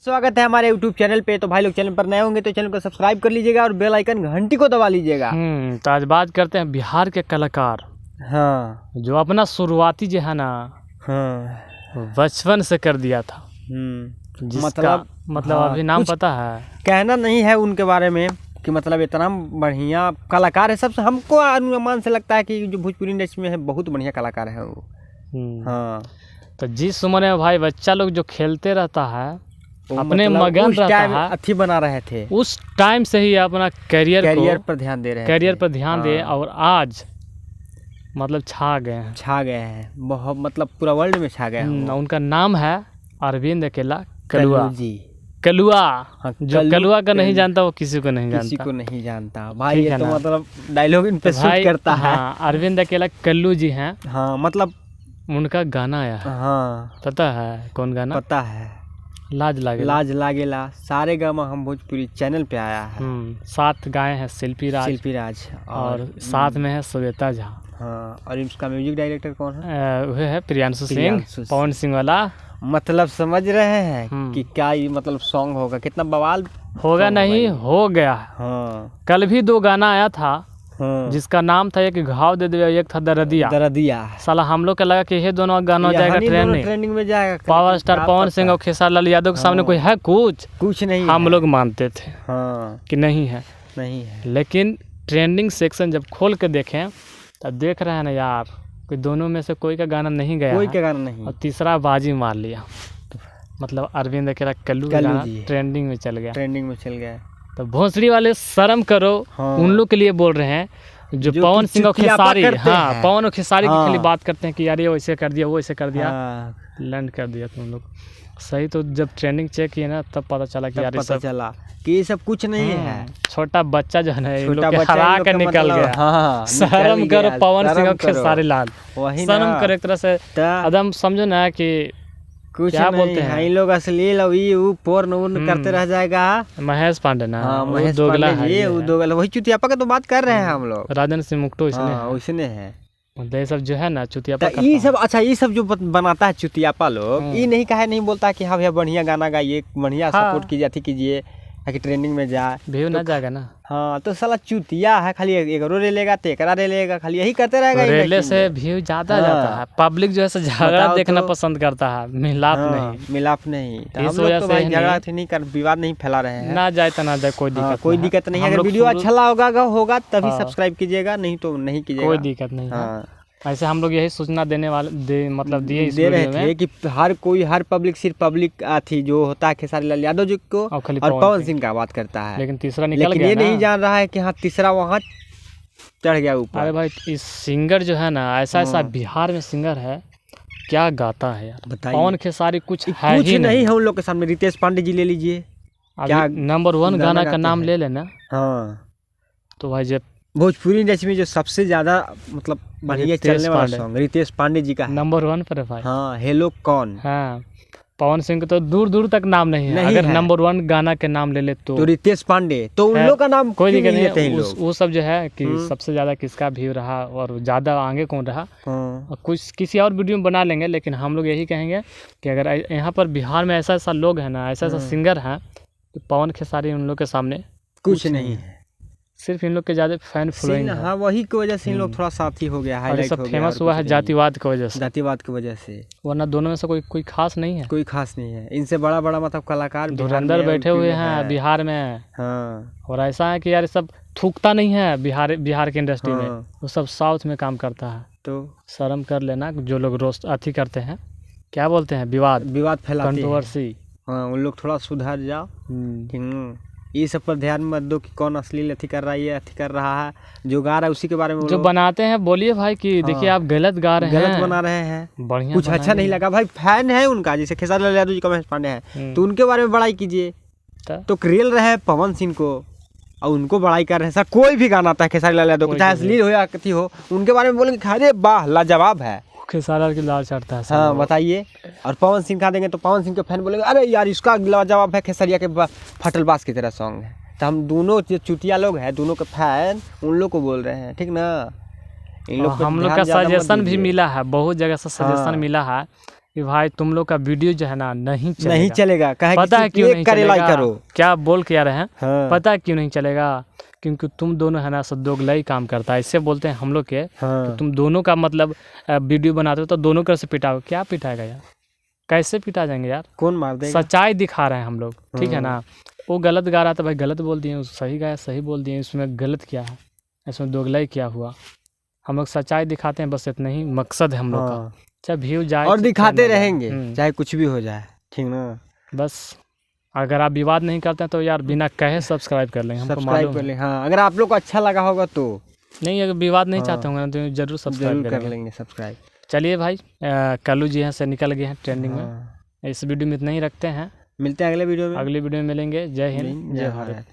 स्वागत है हमारे YouTube चैनल पे। तो भाई लोग चैनल पर नए होंगे तो चैनल को सब्सक्राइब कर लीजिएगा और बेल आइकन घंटी को दबा लीजिएगा। तो आज बात करते हैं बिहार के कलाकार। हाँ, जो अपना शुरुआती जो है ना, हाँ, बचपन से कर दिया था। जिसका मतलब हाँ, अभी नाम कुछ पता है? कहना नहीं है उनके बारे में कि मतलब इतना बढ़िया कलाकार है। सबसे हमको अनुमान से लगता है कि जो भोजपुरी इंडस्ट्री में है बहुत बढ़िया कलाकार है वो। हाँ, तो जिस उम्र में भाई बच्चा लोग जो खेलते रहता है, अपने मतलब मगन उस रहता टाइम है, अच्छी बना रहे थे, उस टाइम से ही अपना करियर पर ध्यान दे रहे हैं, करियर पर ध्यान दे और आज मतलब छा गए हैं बहुत, मतलब पूरा वर्ल्ड में छा गए हैं। उनका नाम है अरविंद अकेला कल्लू जी। कलुआ। हाँ, जो कलुआ का नहीं जानता वो किसी को नहीं जानता भाई। ये तो मतलब डायलॉग इन पे तो शूट करता है। अरविंद अकेला कल्लू जी हैं। हाँ, मतलब उनका गाना आया है। हाँ, पता है कौन गाना? पता है, लाज लागेला। सारे गामा हम भोजपुरी चैनल पे आया है। साथ गाए हैं शिल्पी राज और साथ में है श्वेता झा। हाँ, और इसका म्यूजिक डायरेक्टर कौन है? वह है प्रियांशु सिंह, पवन सिंह वाला। मतलब समझ रहे हैं कि क्या ये मतलब सॉन्ग होगा, कितना बवाल होगा, नहीं हो गया। हाँ, कल भी 2 गाना आया था। हाँ, जिसका नाम था एक घाव दे दे, एक था दरदिया। साला हम लोग का लगा कि ये दोनों गाना जाएगा ट्रेंडिंग में जाएगा। पावर स्टार पवन सिंह और खेसारी लाल यादव के सामने कोई है? कुछ नहीं। हम लोग मानते थे कि नहीं है। लेकिन ट्रेंडिंग सेक्शन जब खोल के देखें तब देख रहे हैं ना यार, कि दोनों में से कोई का गाना नहीं गया, कोई का गाना नहीं, और तीसरा बाजी मार लिया। मतलब अरविंद अकेला कल्लू गाना ट्रेंडिंग में चल गया। तो भोसड़ी वाले शर्म करो। उन लोग के लिए बोल रहे हैं जो पवन सिंह और खेसारी, पवन और खेसारी की खाली बात करते हैं कि यार ये वैसे कर दिया, वो ऐसे कर दिया, लैंड कर दिया तुम लोग। सही तो जब ट्रेंडिंग चेक किए ना तब पता चला कि यार ये सब कुछ नहीं है। छोटा बच्चा जो है ना, इन लोग के हरा कर निकल गया। शर्म करो पवन सिंह और खेसारी लाल, शर्म करो। एक तरह से एकदम समझो ना कि कुछ क्या बोलते हैं इन लोग, अश्लील पोर्न करते रह जाएगा। महेश पांडे ना, महेश दोगला है, वो दोगला वही चुतियापा का तो बात कर रहे हैं हम लोग। राजन सिंह मुक्तो उसने है। ये सब जो है ना चुतियापा ये सब। अच्छा, ये सब जो बनाता है चुतियापा लोग, ये नहीं बोलता कि हाँ भैया बढ़िया गाना गाइए, बढ़िया सपोर्ट कीजिए ताकि ट्रेंडिंग में जाए, व्यू ना जाएगा ना। हाँ, तो साला चुतिया है, खाली एकरो रेलेगा तेकरा रेलेगा, खाली यही करते रहेगा। रेले से व्यू ज्यादा जाता है। पब्लिक जो है झगड़ा देखना पसंद करता है, मिलाप नहीं। हम लोग तो भाई झगड़ा नहीं कर, विवाद नहीं फैला रहे हैं। ना जाए तो ना जाए, कोई दिक्कत नहीं है। अगर वीडियो अच्छा होगा तभी सब्सक्राइब कीजिएगा, नहीं तो नहीं कीजिएगा, कोई दिक्कत नहीं। ऐसे हम लोग यही सूचना देने वाले मतलब दे रहे थे कि हर पब्लिक सिर्फ पब्लिक थी जो होता है खेसारी लाल यादव जी को और पवन सिंह का बात करता है। लेकिन तीसरा निकल गया। ये नहीं जान रहा है कि हाँ तीसरा वहाँ चढ़ गया ऊपर। अरे भाई, इस सिंगर जो है ना, ऐसा बिहार में सिंगर है, क्या गाता है यार। पवन खेसारी कुछ नहीं है उन लोग के सामने। रितेश पांडे जी ले लीजिए, क्या नंबर 1 गाना का नाम ले लेना। हाँ, तो भाई जब भोजपुरी इंडस्ट्री में जो सबसे ज्यादा मतलब बढ़िया चलने वाला सॉन्ग रितेश पांडे जी का नंबर 1 पर है भाई। हाँ, हेलो कौन। हाँ, पवन सिंह का तो दूर तक नाम नहीं है। अगर नंबर 1 गाना के नाम ले ले तो रितेश पांडे, तो उन लोग का नाम कोई दिक्कत नहीं। वो सब जो है कि सबसे ज्यादा किसका व्यू रहा और ज्यादा आगे कौन रहा, कुछ किसी और वीडियो में बना लेंगे। लेकिन हम लोग यही कहेंगे कि अगर यहाँ पर बिहार में ऐसा लोग है ना, ऐसा सिंगर है, तो पवन खेसारी उन लोग के सामने कुछ नहीं है। सिर्फ इन लोग के ज्यादा फैन फॉलोइंग है। हाँ, वही की वजह से इन लोग थोड़ा साथी हो गया, हाईलाइट हो गया। फेमस हुआ है जातिवाद की वजह से, वरना दोनों में से कोई खास नहीं है। इनसे बड़ा मतलब कलाकार धुरंधर बैठे हुए हैं बिहार में। और ऐसा है कि यार सब थूकता नहीं है बिहार की इंडस्ट्री में, वो सब साउथ में काम करता है। तो शर्म कर लेना जो लोग रोस्ट अथी करते हैं, क्या बोलते हैं, विवाद फैलाते हैं, कंट्रोवर्सी। हाँ, उन लोग थोड़ा सुधर जाओ। ये सब पर ध्यान मत दो कि कौन असली अथी कर रहा है, जो गा रहा है उसी के बारे में जो बनाते हैं बोलिए भाई कि देखिए आप गलत गा रहे हैं, गलत बना रहे हैं, बढ़िया कुछ अच्छा नहीं लगा भाई। फैन है उनका, जैसे खेसारी लाल यादव जी का, महेश पांडे हैं, तो उनके बारे में बड़ाई कीजिए। तो रियल रहे पवन सिंह को और उनको बड़ाई कर रहे हैं। सर कोई भी गाना आता है खेसारी लाल यादव को, चाहे असली हो या कथी हो, उनके बारे में बोलेंगे अरे वाह लाजवाब है, खेसारी लाल चढ़ता है। हाँ, बताइए। और पवन सिंह खा देंगे तो पवन सिंह के फैन बोलेंगे अरे यार इसका लाजवाब है, खेसरिया के फटल बास की तरह सॉन्ग है। तो हम दोनों जो चुतिया लोग हैं, दोनों के फैन उन लोग को बोल रहे हैं, ठीक ना। इन लोग हम लोग का सजेशन भी मिला है, बहुत जगह से सजेशन मिला है कि भाई तुम लोग का वीडियो जो है ना नहीं चलेगा। पता है क्यों नहीं चलेगा? करो क्या बोल के आ रहे हैं? हाँ। पता है क्यों नहीं चलेगा? क्योंकि तुम दोनों है ना सब दोगलाई काम करता है। इससे बोलते हैं हम लोग के तो तुम दोनों का मतलब वीडियो बनाते हो तो दोनों कर से पिटाओ। क्या पिटाएगा यार? कैसे पिटा जाएंगे यार? कौन मार देगा? सच्चाई दिखा रहे हैं हम लोग, ठीक है ना? वो गलत गा रहा था भाई, गलत बोल दिए। सही गाया, सही बोल दिए। इसमें गलत क्या है? इसमें दोगलाई क्या हुआ? हम लोग सच्चाई दिखाते हैं, बस इतना ही मकसद है हम लोग का। चाहे व्यू जाए और दिखाते रहेंगे चाहे कुछ भी हो जाए, ठीक ना? बस अगर आप विवाद नहीं करते हैं तो यार बिना कहे सब्सक्राइब कर लेंगे, हमको मालूम है। हाँ, अगर आप लोग को अच्छा लगा होगा तो नहीं, अगर विवाद नहीं चाहते होंगे तो जरूर सब्सक्राइब कर लेंगे सब्सक्राइब। चलिए भाई, कल्लू जी यहाँ से निकल गए हैं ट्रेंडिंग में। इस वीडियो में इतना ही रखते हैं, मिलते हैं अगले वीडियो में। अगले वीडियो में मिलेंगे। जय हिंद, जय भारत।